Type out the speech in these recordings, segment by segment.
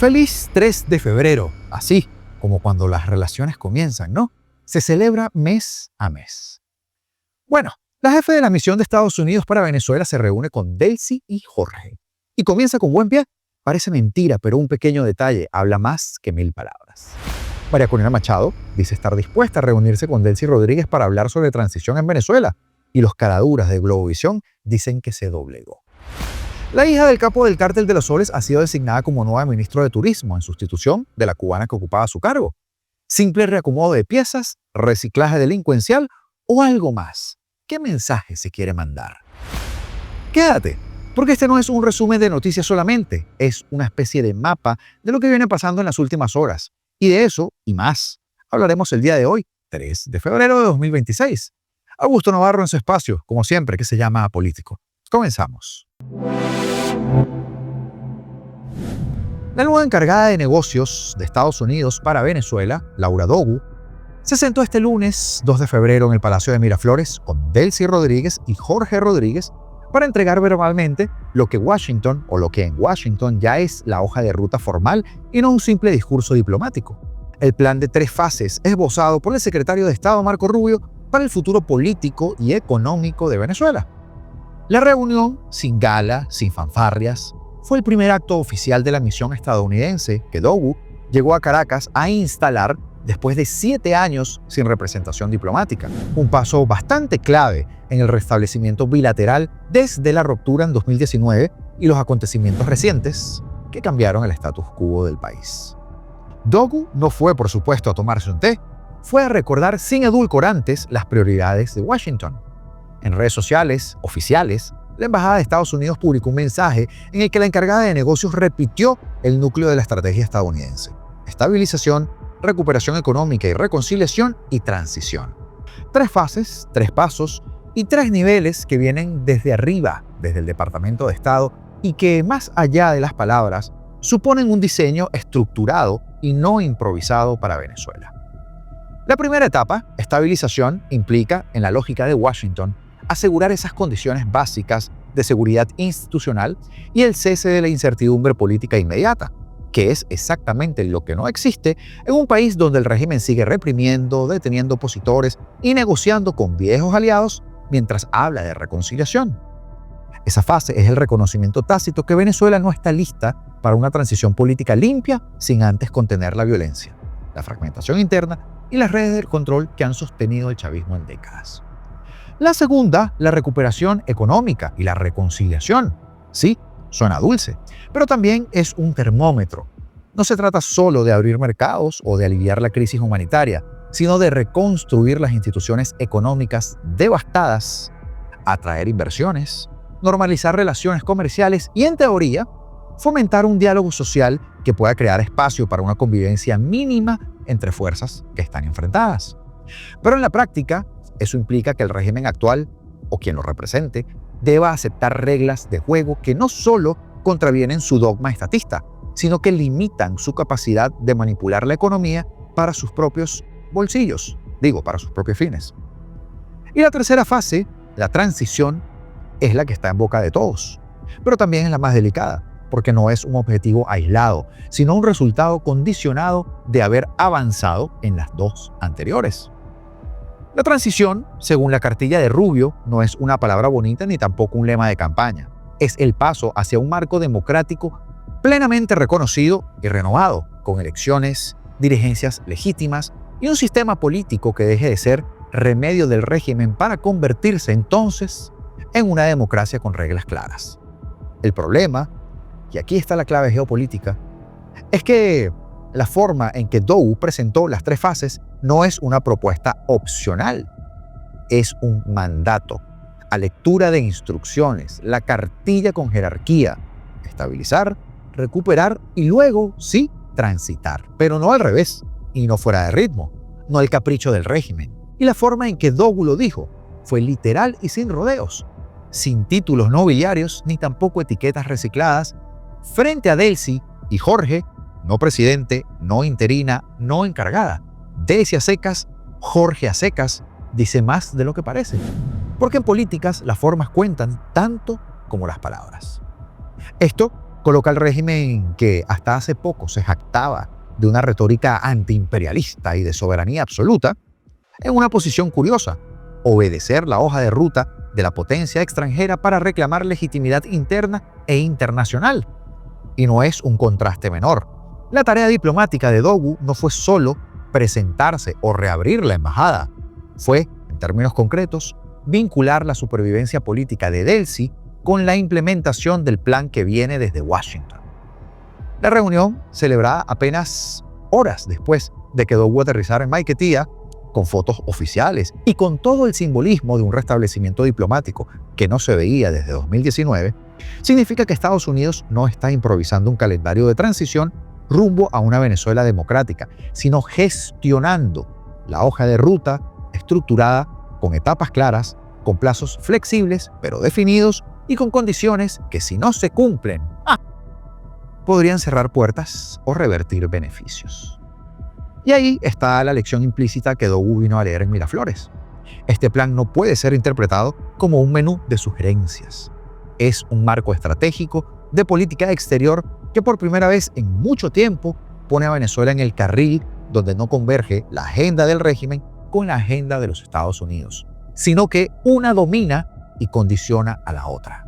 Feliz 3 de febrero, así como cuando las relaciones comienzan, ¿no? Se celebra mes a mes. Bueno, la jefe de la misión de Estados Unidos para Venezuela se reúne con Delcy y Jorge. Y comienza con buen pie. Parece mentira, pero un pequeño detalle habla más que 1000 palabras. María Corina Machado dice estar dispuesta a reunirse con Delcy Rodríguez para hablar sobre transición en Venezuela. Y los caraduras de Globovisión dicen que se doblegó. La hija del capo del Cártel de los Soles ha sido designada como nueva ministra de Turismo en sustitución de la cubana que ocupaba su cargo. ¿Simple reacomodo de piezas, reciclaje delincuencial o algo más? ¿Qué mensaje se quiere mandar? Quédate, porque este no es un resumen de noticias solamente, es una especie de mapa de lo que viene pasando en las últimas horas. Y de eso y más hablaremos el día de hoy, 3 de febrero de 2026. Augusto Navarro en su espacio, como siempre, que se llama Apolítico. Comenzamos. La nueva encargada de negocios de Estados Unidos para Venezuela, Laura Dogu, se sentó este lunes 2 de febrero en el Palacio de Miraflores con Delcy Rodríguez y Jorge Rodríguez para entregar verbalmente lo que en Washington ya es la hoja de ruta formal y no un simple discurso diplomático. El plan de 3 fases esbozado por el secretario de Estado Marco Rubio para el futuro político y económico de Venezuela. La reunión, sin gala, sin fanfarrias, fue el primer acto oficial de la misión estadounidense que Dogu llegó a Caracas a instalar después de 7 años sin representación diplomática. Un paso bastante clave en el restablecimiento bilateral desde la ruptura en 2019 y los acontecimientos recientes que cambiaron el status quo del país. Dogu no fue, por supuesto, a tomarse un té, fue a recordar sin edulcorantes las prioridades de Washington. En redes sociales oficiales, la Embajada de Estados Unidos publicó un mensaje en el que la encargada de negocios repitió el núcleo de la estrategia estadounidense: estabilización, recuperación económica y reconciliación y transición. 3 fases, 3 pasos y 3 niveles que vienen desde arriba, desde el Departamento de Estado, y que, más allá de las palabras, suponen un diseño estructurado y no improvisado para Venezuela. La primera etapa, estabilización, implica, en la lógica de Washington, asegurar esas condiciones básicas de seguridad institucional y el cese de la incertidumbre política inmediata, que es exactamente lo que no existe en un país donde el régimen sigue reprimiendo, deteniendo opositores y negociando con viejos aliados mientras habla de reconciliación. Esa fase es el reconocimiento tácito que Venezuela no está lista para una transición política limpia sin antes contener la violencia, la fragmentación interna y las redes del control que han sostenido el chavismo en décadas. La segunda, la recuperación económica y la reconciliación. Sí, suena dulce, pero también es un termómetro. No se trata solo de abrir mercados o de aliviar la crisis humanitaria, sino de reconstruir las instituciones económicas devastadas, atraer inversiones, normalizar relaciones comerciales y, en teoría, fomentar un diálogo social que pueda crear espacio para una convivencia mínima entre fuerzas que están enfrentadas. Pero en la práctica, eso implica que el régimen actual, o quien lo represente, deba aceptar reglas de juego que no solo contravienen su dogma estatista, sino que limitan su capacidad de manipular la economía para sus propios bolsillos, para sus propios fines. Y la tercera fase, la transición, es la que está en boca de todos, pero también es la más delicada, porque no es un objetivo aislado, sino un resultado condicionado de haber avanzado en las 2 anteriores. La transición, según la cartilla de Rubio, no es una palabra bonita ni tampoco un lema de campaña. Es el paso hacia un marco democrático plenamente reconocido y renovado, con elecciones, dirigencias legítimas y un sistema político que deje de ser remedio del régimen para convertirse entonces en una democracia con reglas claras. El problema, y aquí está la clave geopolítica, es que la forma en que Dogu presentó las 3 fases no es una propuesta opcional, es un mandato, a lectura de instrucciones, la cartilla con jerarquía: estabilizar, recuperar y luego, sí, transitar, pero no al revés y no fuera de ritmo, no el capricho del régimen. Y la forma en que Dogu lo dijo fue literal y sin rodeos, sin títulos nobiliarios ni tampoco etiquetas recicladas, frente a Delcy y Jorge, no presidente, no interina, no encargada. Delcy a secas, Jorge a secas, dice más de lo que parece. Porque en políticas las formas cuentan tanto como las palabras. Esto Coloca al régimen que hasta hace poco se jactaba de una retórica antiimperialista y de soberanía absoluta en una posición curiosa: obedecer la hoja de ruta de la potencia extranjera para reclamar legitimidad interna e internacional. Y no es un contraste menor. La tarea diplomática de Dogu no fue solo presentarse o reabrir la embajada, fue, en términos concretos, vincular la supervivencia política de Delcy con la implementación del plan que viene desde Washington. La reunión, celebrada apenas horas después de que Dogu aterrizara en Maiquetía, con fotos oficiales y con todo el simbolismo de un restablecimiento diplomático que no se veía desde 2019, significa que Estados Unidos no está improvisando un calendario de transición rumbo a una Venezuela democrática, sino gestionando la hoja de ruta estructurada con etapas claras, con plazos flexibles pero definidos y con condiciones que, si no se cumplen, podrían cerrar puertas o revertir beneficios. Y ahí está la lección implícita que Dogu vino a leer en Miraflores. Este plan no puede ser interpretado como un menú de sugerencias. Es un marco estratégico de política exterior que por primera vez en mucho tiempo pone a Venezuela en el carril donde no converge la agenda del régimen con la agenda de los Estados Unidos, sino que una domina y condiciona a la otra.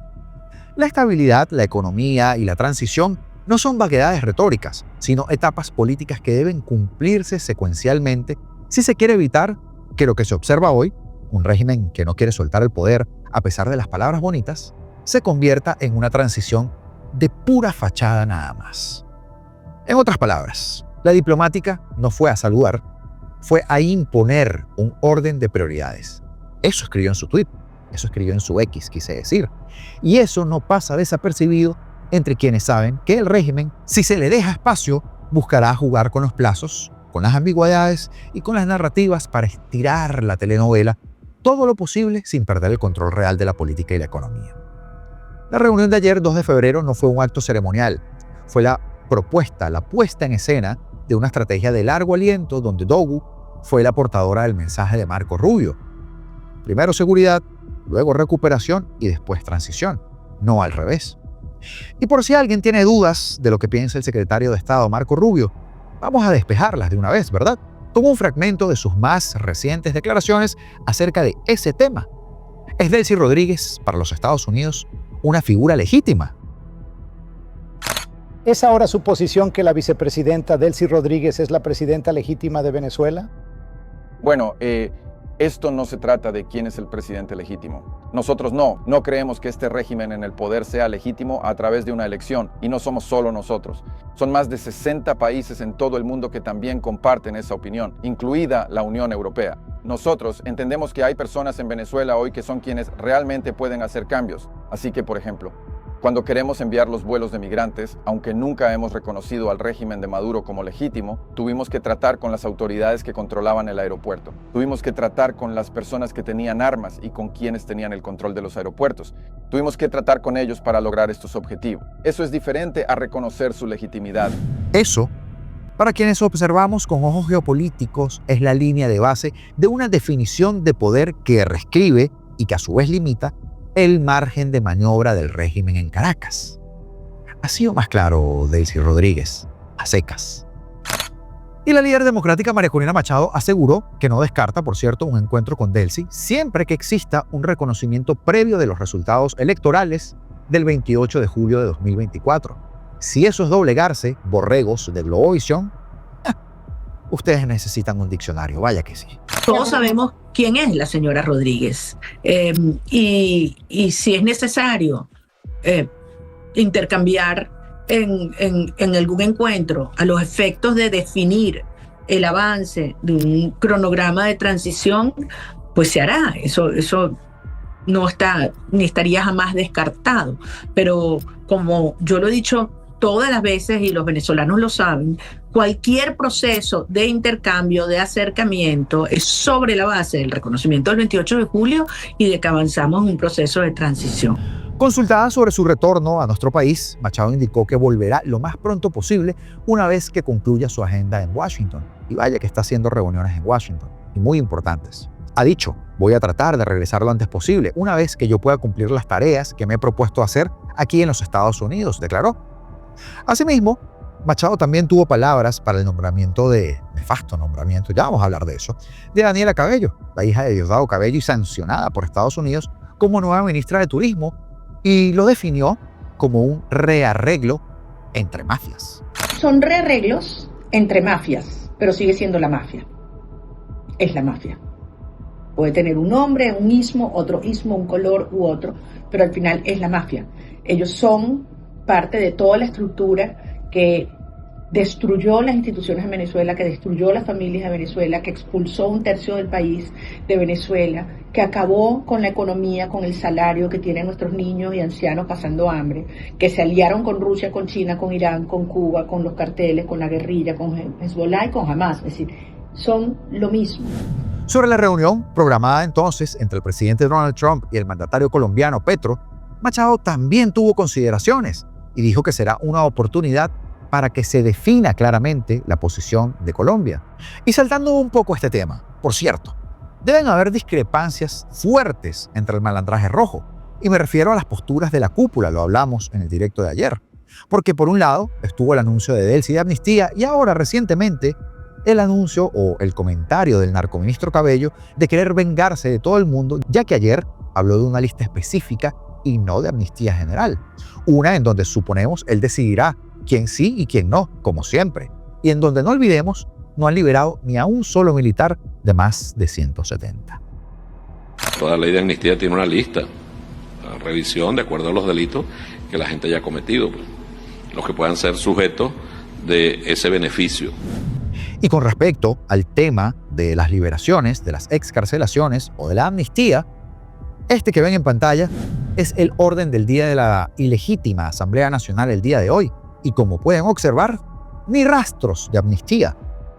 La estabilidad, la economía y la transición no son vaguedades retóricas, sino etapas políticas que deben cumplirse secuencialmente si se quiere evitar que lo que se observa hoy, un régimen que no quiere soltar el poder a pesar de las palabras bonitas, se convierta en una transición de pura fachada nada más. En otras palabras, la diplomática no fue a saludar, fue a imponer un orden de prioridades. Eso escribió en su tweet, eso escribió en su X, quise decir. Y eso no pasa desapercibido entre quienes saben que el régimen, si se le deja espacio, buscará jugar con los plazos, con las ambigüedades y con las narrativas para estirar la telenovela todo lo posible sin perder el control real de la política y la economía. La reunión de ayer, 2 de febrero, no fue un acto ceremonial, fue la propuesta, la puesta en escena de una estrategia de largo aliento donde Dogu fue la portadora del mensaje de Marco Rubio. Primero seguridad, luego recuperación y después transición, no al revés. Y por si alguien tiene dudas de lo que piensa el secretario de Estado Marco Rubio, vamos a despejarlas de una vez, ¿verdad? Tomo un fragmento de sus más recientes declaraciones acerca de ese tema. ¿Es Delcy Rodríguez, para los Estados Unidos, una figura legítima? ¿Es ahora su posición que la vicepresidenta Delcy Rodríguez es la presidenta legítima de Venezuela? Bueno, esto no se trata de quién es el presidente legítimo. Nosotros no creemos que este régimen en el poder sea legítimo a través de una elección, y no somos solo nosotros. Son más de 60 países en todo el mundo que también comparten esa opinión, incluida la Unión Europea. Nosotros entendemos que hay personas en Venezuela hoy que son quienes realmente pueden hacer cambios. Así que, por ejemplo, cuando queremos enviar los vuelos de migrantes, aunque nunca hemos reconocido al régimen de Maduro como legítimo, tuvimos que tratar con las autoridades que controlaban el aeropuerto. Tuvimos que tratar con las personas que tenían armas y con quienes tenían el control de los aeropuertos. Tuvimos que tratar con ellos para lograr estos objetivos. Eso es diferente a reconocer su legitimidad. Eso, para quienes observamos con ojos geopolíticos, es la línea de base de una definición de poder que reescribe y que a su vez limita el margen de maniobra del régimen en Caracas. Ha sido más claro Delcy Rodríguez, a secas. Y la líder democrática María Corina Machado aseguró que no descarta, por cierto, un encuentro con Delcy siempre que exista un reconocimiento previo de los resultados electorales del 28 de julio de 2024. Si eso es doblegarse, borregos de Globovisión, ustedes necesitan un diccionario, vaya que sí. Todos sabemos quién es la señora Rodríguez y si es necesario intercambiar en algún encuentro a los efectos de definir el avance de un cronograma de transición, pues se hará. Eso no está ni estaría jamás descartado. Pero como yo lo he dicho todas las veces y los venezolanos lo saben, cualquier proceso de intercambio, de acercamiento, es sobre la base del reconocimiento del 28 de julio y de que avanzamos en un proceso de transición. Consultada sobre su retorno a nuestro país, Machado indicó que volverá lo más pronto posible una vez que concluya su agenda en Washington. Y vaya que está haciendo reuniones en Washington, y muy importantes. Ha dicho, voy a tratar de regresar lo antes posible, una vez que yo pueda cumplir las tareas que me he propuesto hacer aquí en los Estados Unidos, declaró. Asimismo, Machado también tuvo palabras para el nefasto nombramiento, ya vamos a hablar de eso, de Daniela Cabello, la hija de Diosdado Cabello y sancionada por Estados Unidos como nueva ministra de Turismo, y lo definió como un rearreglo entre mafias. Son rearreglos entre mafias, pero sigue siendo la mafia. Es la mafia. Puede tener un nombre, un ismo, otro ismo, un color u otro, pero al final es la mafia. Ellos son parte de toda la estructura que destruyó las instituciones de Venezuela, que destruyó las familias de Venezuela, que expulsó 1/3 del país de Venezuela, que acabó con la economía, con el salario que tienen nuestros niños y ancianos pasando hambre, que se aliaron con Rusia, con China, con Irán, con Cuba, con los carteles, con la guerrilla, con Hezbollah y con Hamas. Es decir, son lo mismo. Sobre la reunión programada entonces entre el presidente Donald Trump y el mandatario colombiano Petro, Machado también tuvo consideraciones y dijo que será una oportunidad para que se defina claramente la posición de Colombia. Y saltando un poco este tema, por cierto, deben haber discrepancias fuertes entre el malandraje rojo, y me refiero a las posturas de la cúpula, lo hablamos en el directo de ayer, porque por un lado estuvo el anuncio de Delcy de amnistía y ahora recientemente el anuncio o el comentario del narcoministro Cabello de querer vengarse de todo el mundo, ya que ayer habló de una lista específica y no de amnistía general, una en donde suponemos él decidirá quién sí y quién no, como siempre, y en donde no olvidemos, no han liberado ni a un solo militar de más de 170. Toda ley de amnistía tiene una lista, una revisión de acuerdo a los delitos que la gente haya cometido, los que puedan ser sujetos de ese beneficio. Y con respecto al tema de las liberaciones, de las excarcelaciones o de la amnistía, este que ven en pantalla es el orden del día de la ilegítima Asamblea Nacional el día de hoy. Y como pueden observar, ni rastros de amnistía.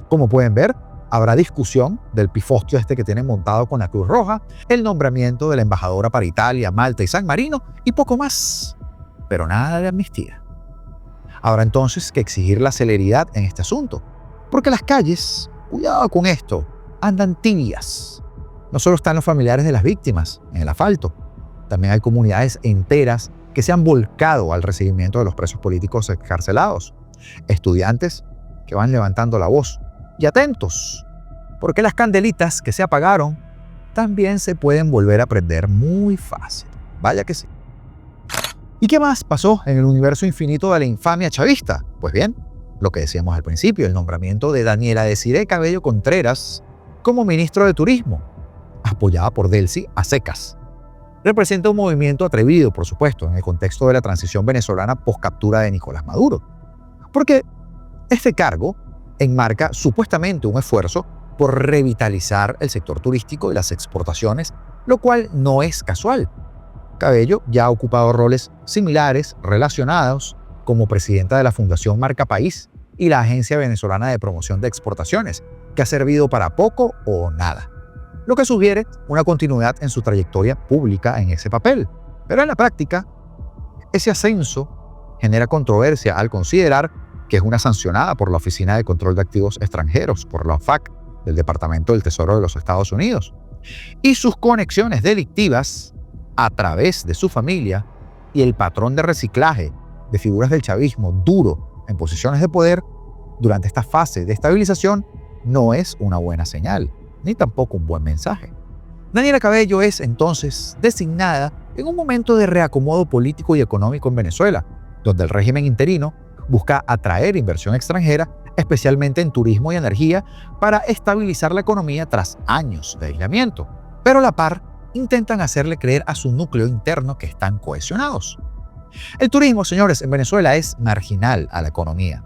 Como pueden ver, habrá discusión del pifostio este que tienen montado con la Cruz Roja, el nombramiento de la embajadora para Italia, Malta y San Marino y poco más. Pero nada de amnistía. Habrá entonces que exigir la celeridad en este asunto, porque las calles, cuidado con esto, andan tibias. No solo están los familiares de las víctimas en el asfalto, también hay comunidades enteras que se han volcado al recibimiento de los presos políticos excarcelados, estudiantes que van levantando la voz. Y atentos, porque las candelitas que se apagaron también se pueden volver a prender muy fácil. Vaya que sí. ¿Y qué más pasó en el universo infinito de la infamia chavista? Pues bien, lo que decíamos al principio, el nombramiento de Daniela Desirée Cabello Contreras como ministro de Turismo, apoyada por Delcy a secas. Representa un movimiento atrevido, por supuesto, en el contexto de la transición venezolana post-captura de Nicolás Maduro. Porque este cargo enmarca supuestamente un esfuerzo por revitalizar el sector turístico y las exportaciones, lo cual no es casual. Cabello ya ha ocupado roles similares relacionados como presidenta de la Fundación Marca País y la Agencia Venezolana de Promoción de Exportaciones, que ha servido para poco o nada, lo que sugiere una continuidad en su trayectoria pública en ese papel. Pero en la práctica, ese ascenso genera controversia al considerar que es una sancionada por la Oficina de Control de Activos Extranjeros, por la OFAC, del Departamento del Tesoro de los Estados Unidos, y sus conexiones delictivas a través de su familia y el patrón de reciclaje de figuras del chavismo duro en posiciones de poder durante esta fase de estabilización no es una buena señal, ni tampoco un buen mensaje. Daniela Cabello es entonces designada en un momento de reacomodo político y económico en Venezuela, donde el régimen interino busca atraer inversión extranjera, especialmente en turismo y energía, para estabilizar la economía tras años de aislamiento. Pero a la par, intentan hacerle creer a su núcleo interno que están cohesionados. El turismo, señores, en Venezuela es marginal a la economía.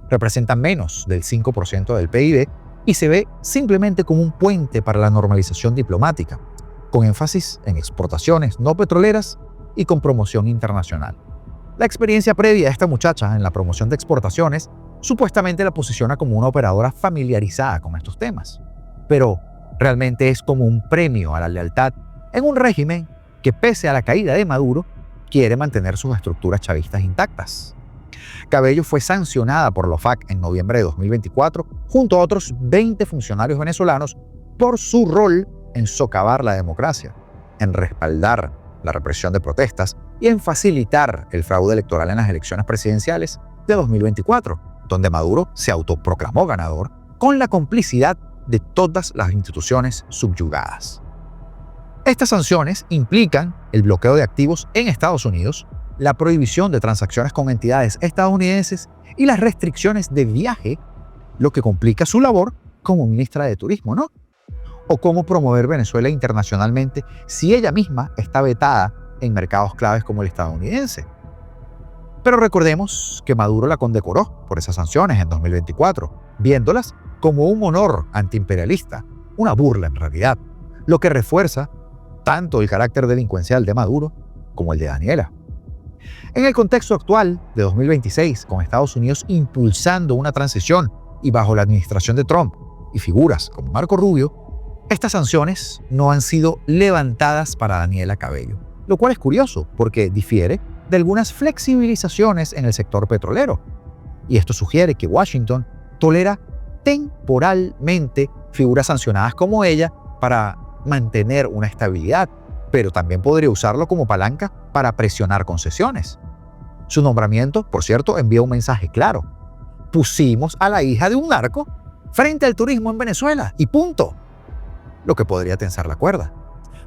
Representa menos del 5% del PIB y se ve simplemente como un puente para la normalización diplomática, con énfasis en exportaciones no petroleras y con promoción internacional. La experiencia previa de esta muchacha en la promoción de exportaciones supuestamente la posiciona como una operadora familiarizada con estos temas, pero realmente es como un premio a la lealtad en un régimen que, pese a la caída de Maduro, quiere mantener sus estructuras chavistas intactas. Cabello fue sancionada por la OFAC en noviembre de 2024 junto a otros 20 funcionarios venezolanos por su rol en socavar la democracia, en respaldar la represión de protestas y en facilitar el fraude electoral en las elecciones presidenciales de 2024, donde Maduro se autoproclamó ganador con la complicidad de todas las instituciones subyugadas. Estas sanciones implican el bloqueo de activos en Estados Unidos, la prohibición de transacciones con entidades estadounidenses y las restricciones de viaje, lo que complica su labor como ministra de Turismo, ¿no? O cómo promover Venezuela internacionalmente si ella misma está vetada en mercados claves como el estadounidense. Pero recordemos que Maduro la condecoró por esas sanciones en 2024, viéndolas como un honor antiimperialista, una burla en realidad, lo que refuerza tanto el carácter delincuencial de Maduro como el de Daniela. En el contexto actual de 2026, con Estados Unidos impulsando una transición y bajo la administración de Trump y figuras como Marco Rubio, estas sanciones no han sido levantadas para Daniela Cabello, lo cual es curioso porque difiere de algunas flexibilizaciones en el sector petrolero. Y esto sugiere que Washington tolera temporalmente figuras sancionadas como ella para mantener una estabilidad, pero también podría usarlo como palanca para presionar concesiones. Su nombramiento, por cierto, envía un mensaje claro. Pusimos a la hija de un narco frente al turismo en Venezuela y punto. Lo que podría tensar la cuerda,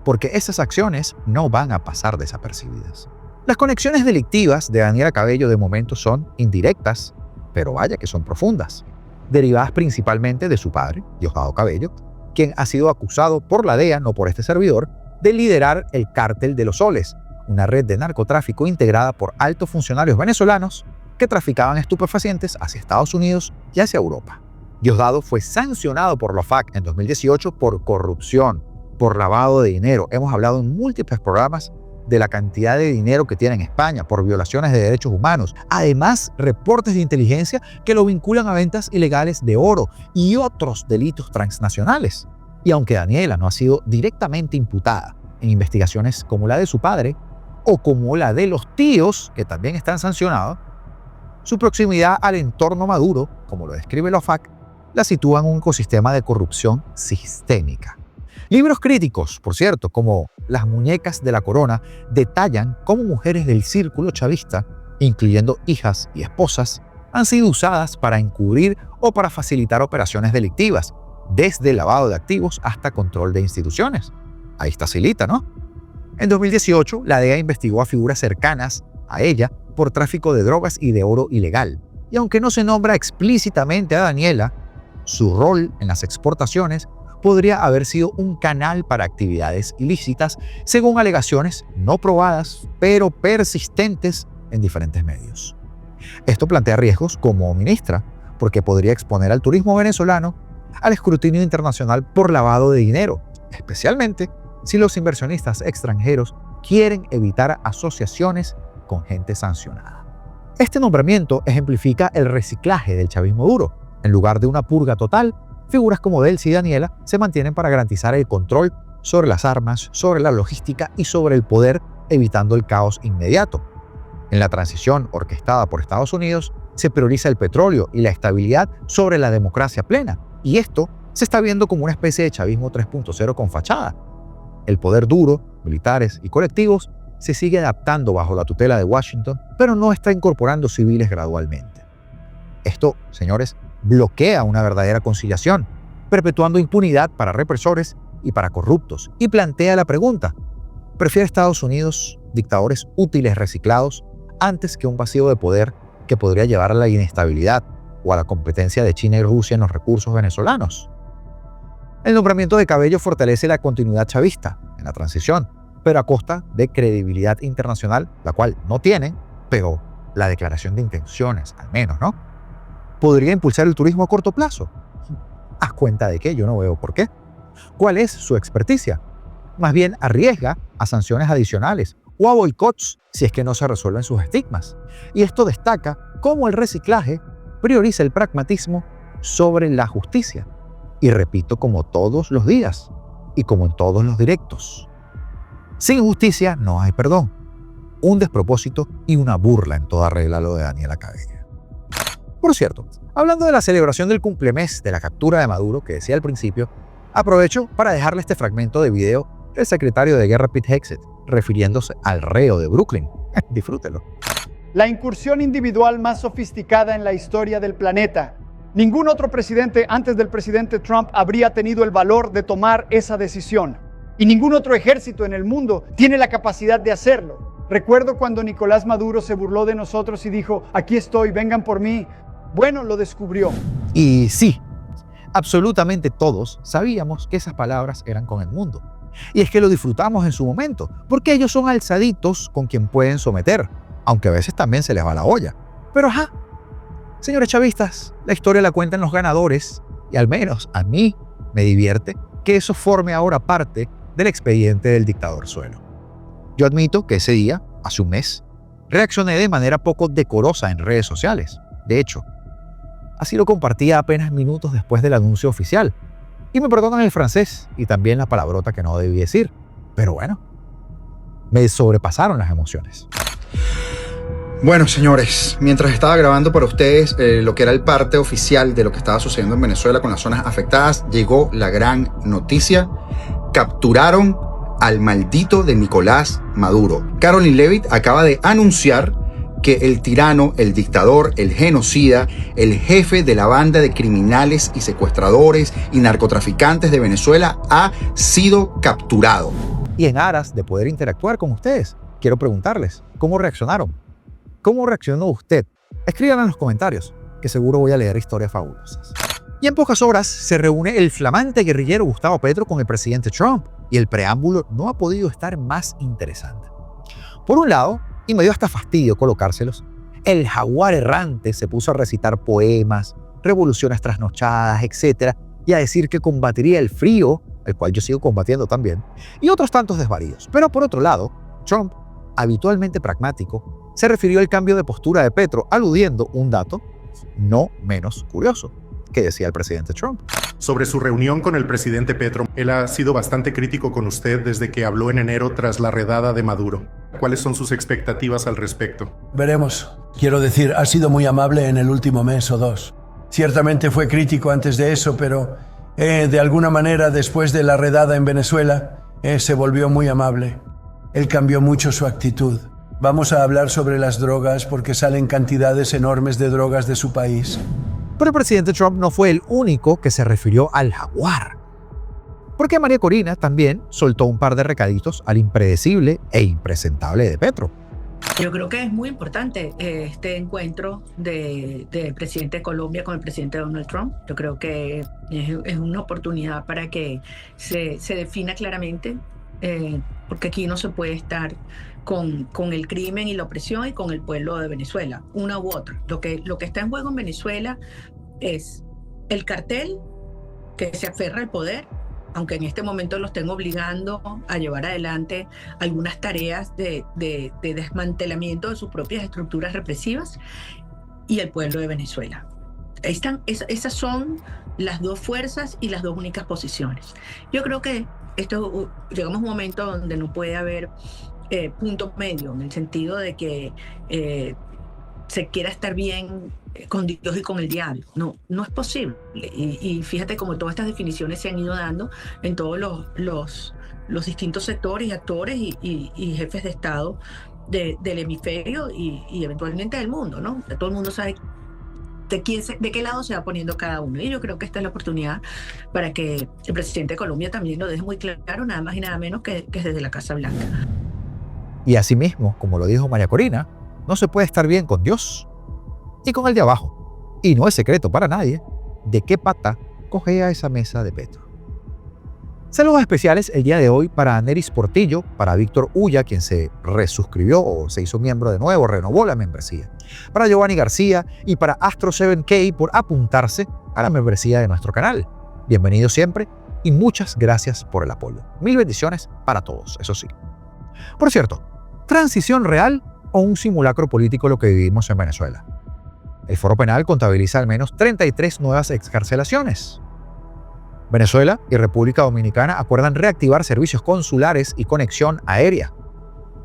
porque esas acciones no van a pasar desapercibidas. Las conexiones delictivas de Daniela Cabello de momento son indirectas, pero vaya que son profundas, derivadas principalmente de su padre, Diosdado Cabello, quien ha sido acusado por la DEA, no por este servidor, de liderar el Cártel de los Soles, una red de narcotráfico integrada por altos funcionarios venezolanos que traficaban estupefacientes hacia Estados Unidos y hacia Europa. Diosdado fue sancionado por la OFAC en 2018 por corrupción, por lavado de dinero. Hemos hablado en múltiples programas de la cantidad de dinero que tiene en España, por violaciones de derechos humanos. Además, reportes de inteligencia que lo vinculan a ventas ilegales de oro y otros delitos transnacionales. Y aunque Daniela no ha sido directamente imputada en investigaciones como la de su padre o como la de los tíos, que también están sancionados, su proximidad al entorno Maduro, como lo describe la OFAC, la sitúa en un ecosistema de corrupción sistémica. Libros críticos, por cierto, como Las muñecas de la corona, detallan cómo mujeres del círculo chavista, incluyendo hijas y esposas, han sido usadas para encubrir o para facilitar operaciones delictivas, desde lavado de activos hasta control de instituciones. Ahí está Silita, ¿no? En 2018, la DEA investigó a figuras cercanas a ella por tráfico de drogas y de oro ilegal. Y aunque no se nombra explícitamente a Daniela, su rol en las exportaciones podría haber sido un canal para actividades ilícitas, según alegaciones no probadas, pero persistentes en diferentes medios. Esto plantea riesgos como ministra, porque podría exponer al turismo venezolano al escrutinio internacional por lavado de dinero, especialmente si los inversionistas extranjeros quieren evitar asociaciones con gente sancionada. Este nombramiento ejemplifica el reciclaje del chavismo duro. En lugar de una purga total, figuras como Delcy y Daniela se mantienen para garantizar el control sobre las armas, sobre la logística y sobre el poder, evitando el caos inmediato. En la transición orquestada por Estados Unidos, se prioriza el petróleo y la estabilidad sobre la democracia plena. Y esto se está viendo como una especie de chavismo 3.0 con fachada. El poder duro, militares y colectivos, se sigue adaptando bajo la tutela de Washington, pero no está incorporando civiles gradualmente. Esto, señores, bloquea una verdadera conciliación, perpetuando impunidad para represores y para corruptos, y plantea la pregunta: ¿prefiere Estados Unidos dictadores útiles reciclados antes que un vacío de poder que podría llevar a la inestabilidad o a la competencia de China y Rusia en los recursos venezolanos? El nombramiento de Cabello fortalece la continuidad chavista en la transición, pero a costa de credibilidad internacional, la cual no tiene, pero la declaración de intenciones, al menos, ¿no? ¿Podría impulsar el turismo a corto plazo? ¿A cuenta de qué? Yo no veo por qué. ¿Cuál es su experticia? Más bien arriesga a sanciones adicionales o a boicots si es que no se resuelven sus estigmas. Y esto destaca cómo el reciclaje prioriza el pragmatismo sobre la justicia. Y repito, como todos los días y como en todos los directos. Sin justicia no hay perdón. Un despropósito y una burla en toda regla lo de Daniela Cabello. Por cierto, hablando de la celebración del cumplemes de la captura de Maduro que decía al principio, aprovecho para dejarle este fragmento de video del secretario de Guerra Pete Hegseth, refiriéndose al reo de Brooklyn. Disfrútelo. la incursión individual más sofisticada en la historia del planeta. Ningún otro presidente antes del presidente Trump habría tenido el valor de tomar esa decisión. Y ningún otro ejército en el mundo tiene la capacidad de hacerlo. Recuerdo cuando Nicolás Maduro se burló de nosotros y dijo, aquí estoy, vengan por mí. Bueno, lo descubrió. Y sí, absolutamente todos sabíamos que esas palabras eran con el mundo. Y es que lo disfrutamos en su momento, porque ellos son alzaditos con quien pueden someter, aunque a veces también se les va la olla. Pero ajá, señores chavistas, la historia la cuentan los ganadores, y al menos a mí me divierte que eso forme ahora parte del expediente del dictador suelo. Yo admito que ese día, hace un mes, reaccioné de manera poco decorosa en redes sociales. De hecho, así lo compartía apenas minutos después del anuncio oficial. Y me perdonan el francés y también la palabrota que no debí decir. Pero bueno, me sobrepasaron las emociones. Bueno, señores, mientras estaba grabando para ustedes lo que era el parte oficial de lo que estaba sucediendo en Venezuela con las zonas afectadas, llegó la gran noticia. Capturaron al maldito de Nicolás Maduro. Caroline Leavitt acaba de anunciar que el tirano, el dictador, el genocida, el jefe de la banda de criminales y secuestradores y narcotraficantes de Venezuela ha sido capturado. Y en aras de poder interactuar con ustedes, quiero preguntarles, ¿cómo reaccionaron? ¿Cómo reaccionó usted? Escríbanlo en los comentarios, que seguro voy a leer historias fabulosas. Y en pocas horas se reúne el flamante guerrillero Gustavo Petro con el presidente Trump, y el preámbulo no ha podido estar más interesante. Por un lado, y me dio hasta fastidio colocárselos, el jaguar errante se puso a recitar poemas, revoluciones trasnochadas, etc., y a decir que combatiría el frío, el cual yo sigo combatiendo también, y otros tantos desvaríos. Pero por otro lado, Trump, habitualmente pragmático, se refirió al cambio de postura de Petro, aludiendo un dato no menos curioso que decía el presidente Trump. Sobre su reunión con el presidente Petro, él ha sido bastante crítico con usted desde que habló en enero tras la redada de Maduro. ¿Cuáles son sus expectativas al respecto? Veremos. Quiero decir, ha sido muy amable en el último mes o dos. Ciertamente fue crítico antes de eso, pero de alguna manera después de la redada en Venezuela, se volvió muy amable. Él cambió mucho su actitud. Vamos a hablar sobre las drogas porque salen cantidades enormes de drogas de su país. Pero el presidente Trump no fue el único que se refirió al jaguar, porque María Corina también soltó un par de recaditos al impredecible e impresentable de Petro. Yo creo que es muy importante este encuentro del presidente de Colombia con el presidente Donald Trump. Yo creo que es una oportunidad para que se defina claramente, porque aquí no se puede estar con el crimen y la opresión y con el pueblo de Venezuela, una u otra. Lo que está en juego en Venezuela es el cartel que se aferra al poder, aunque en este momento lo estén obligando a llevar adelante algunas tareas de desmantelamiento de sus propias estructuras represivas, y el pueblo de Venezuela. Esas son las dos fuerzas y las dos únicas posiciones. Yo creo que llegamos a un momento donde no puede haber punto medio, en el sentido de que se quiera estar bien con Dios y con el diablo. No es posible. Y fíjate cómo todas estas definiciones se han ido dando en todos los distintos sectores y actores y jefes de Estado del hemisferio y eventualmente del mundo, ¿no? Todo el mundo sabe de qué lado se va poniendo cada uno. Y yo creo que esta es la oportunidad para que el presidente de Colombia también lo deje muy claro, nada más y nada menos que desde la Casa Blanca. Y asimismo, como lo dijo María Corina, no se puede estar bien con Dios y con el de abajo. Y no es secreto para nadie de qué pata cogea esa mesa de Petro. Saludos especiales el día de hoy para Neris Portillo, para Víctor Ulla, quien se resuscribió o se hizo miembro de nuevo, renovó la membresía, para Giovanni García y para Astro7K por apuntarse a la membresía de nuestro canal. Bienvenidos siempre y muchas gracias por el apoyo. Mil bendiciones para todos, eso sí. Por cierto, ¿transición real o un simulacro político lo que vivimos en Venezuela? El Foro Penal contabiliza al menos 33 nuevas excarcelaciones. Venezuela y República Dominicana acuerdan reactivar servicios consulares y conexión aérea.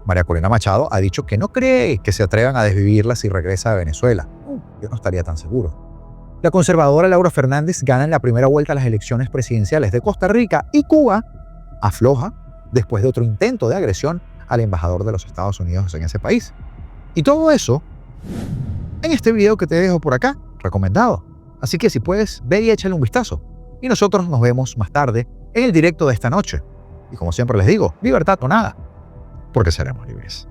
María Corina Machado ha dicho que no cree que se atrevan a desvivirla si regresa a Venezuela. Yo no estaría tan seguro. La conservadora Laura Fernández gana en la primera vuelta las elecciones presidenciales de Costa Rica y Cuba afloja después de otro intento de agresión al embajador de los Estados Unidos en ese país. Y todo eso en este video que te dejo por acá, recomendado. Así que si puedes, ve y échale un vistazo. Y nosotros nos vemos más tarde en el directo de esta noche. Y como siempre les digo, libertad o nada, porque seremos libres.